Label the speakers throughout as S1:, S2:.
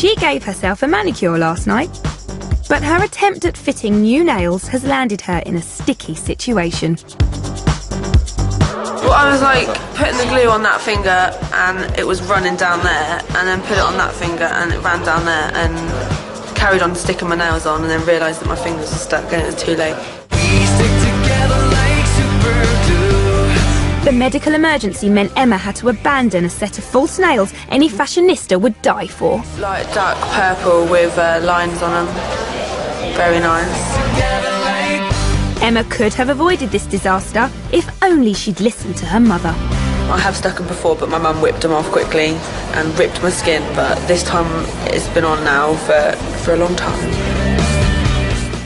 S1: She gave herself a manicure last night, but her attempt at fitting new nails has landed her in a sticky situation.
S2: Well, I was like putting the glue on that finger and it was running down there, and then put it on that finger and it ran down there, and carried on sticking my nails on, and then realised that my fingers were stuck and it was too late.
S1: The medical emergency meant Emma had to abandon a set of false nails any fashionista would die for.
S2: Light dark purple with lines on them. Very nice.
S1: Emma could have avoided this disaster if only she'd listened to her mother.
S2: I have stuck them before, but my mum whipped them off quickly and ripped my skin, but this time it's been on now for a long time.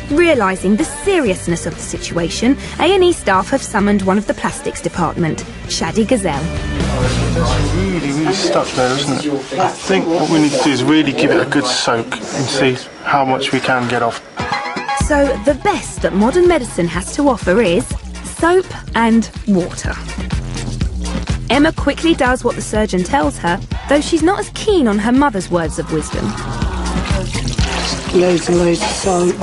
S1: Realising the seriousness of the situation, A&E staff have summoned one of the plastics department, Shadi Gazelle.
S3: It's really stuck there, isn't it? I think what we need to do is really give it a good soak and see how much we can get off.
S1: So the best that modern medicine has to offer is soap and water. Emma quickly does what the surgeon tells her, though she's not as keen on her mother's words of wisdom.
S4: Loads and loads of soap.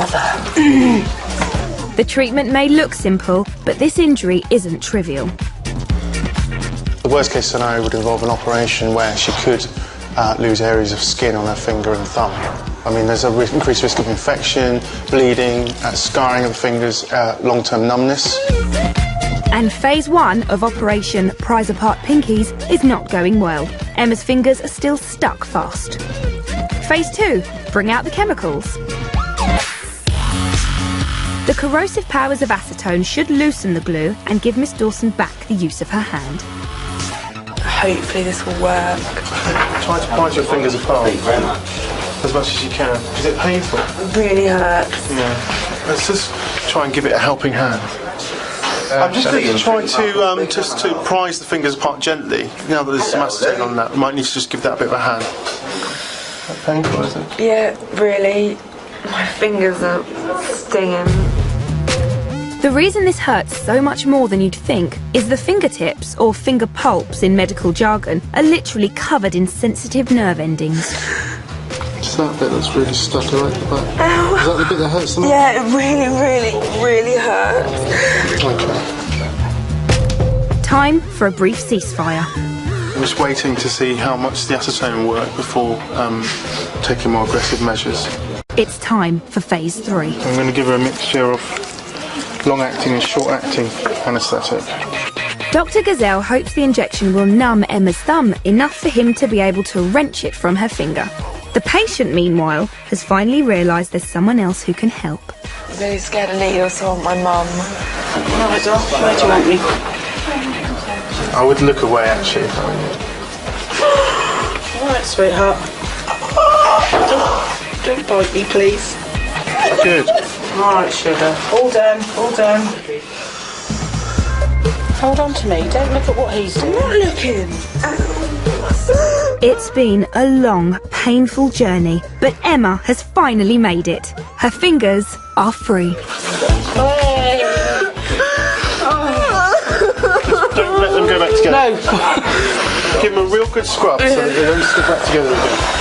S1: The treatment may look simple, but this injury isn't trivial.
S3: The worst case scenario would involve an operation where she could lose areas of skin on her finger and thumb. I mean, there's an increased risk of infection, bleeding, scarring of the fingers, long-term numbness.
S1: And phase 1 of Operation Prize Apart Pinkies is not going well. Emma's fingers are still stuck fast. Phase 2, bring out the chemicals. The corrosive powers of acetone should loosen the glue and give Miss Dawson back the use of her hand.
S2: Hopefully this will work.
S3: Try to prise your fingers apart as much as you can. Is it painful?
S2: It really hurts.
S3: Yeah. Let's just try and give it a helping hand. I'm just going to try to just to prise the fingers apart gently. Now that there's some acetone on that, we might need to just give that a bit of a hand. Is that painful, is it?
S2: Yeah, really. My fingers are stinging.
S1: The reason this hurts so much more than you'd think is the fingertips, or finger pulps in medical jargon, are literally covered in sensitive nerve endings.
S3: It's that bit that's really stuck right at the back.
S2: Ow.
S3: Is that the bit that hurts the most?
S2: Yeah, it really hurts.
S3: Okay.
S1: Time for a brief ceasefire.
S3: I'm just waiting to see how much the acetone will work before taking more aggressive measures.
S1: It's time for phase 3.
S3: I'm going to give her a mixture of long-acting and short-acting anaesthetic.
S1: Dr. Gazelle hopes the injection will numb Emma's thumb enough for him to be able to wrench it from her finger. The patient, meanwhile, has finally realised there's someone else who can help.
S2: I'm really scared of needles, so I want my mum.
S4: Right, Doc, where do you want me?
S3: I would look away, actually, if I were you.
S4: All right, sweetheart. Don't bite me, please.
S3: Good.
S4: All right, sugar. All done, all done. Hold on to me. Don't look at what he's doing.
S2: I'm not looking.
S1: It's been a long, painful journey, but Emma has finally made it. Her fingers are free.
S4: Hey.
S3: Don't let them go back together.
S4: No.
S3: Give them a real good scrub so that they don't stick back together again.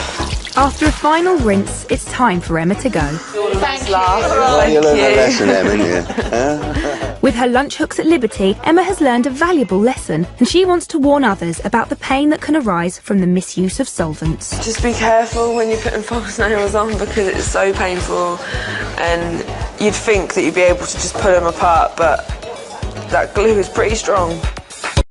S1: After a final rinse, it's time for Emma to go.
S4: Thank you.
S5: Well, you learned a lesson, haven't you?
S1: With her lunch hooks at liberty, Emma has learned a valuable lesson, and she wants to warn others about the pain that can arise from the misuse of solvents.
S2: Just be careful when you're putting false nails on, because it's so painful, and you'd think that you'd be able to just pull them apart, but that glue is pretty strong.